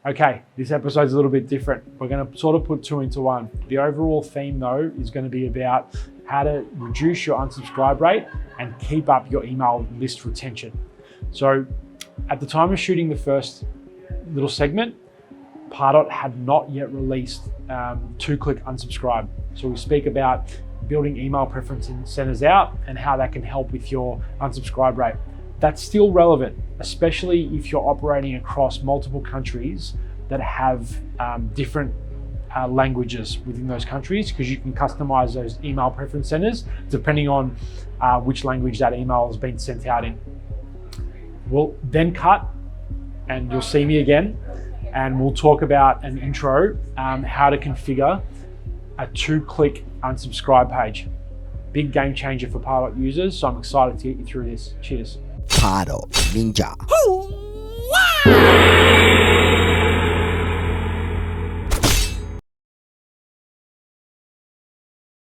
Okay, this episode's a little bit different. We're going to sort of put two into one. The overall theme though is going to be about how to reduce your unsubscribe rate and keep up your email list retention. So at the time of shooting the first little segment, Pardot had not yet released 2-click unsubscribe. So we speak about building email preference centers out and how that can help with your unsubscribe rate. That's still relevant, especially if you're operating across multiple countries that have different languages within those countries, because you can customize those email preference centers depending on which language that email has been sent out in. We'll then cut and you'll see me again, and we'll talk about an intro, how to configure a 2-click unsubscribe page. Big game changer for Pardot users, so I'm excited to get you through this. Cheers. Pardot Ninja.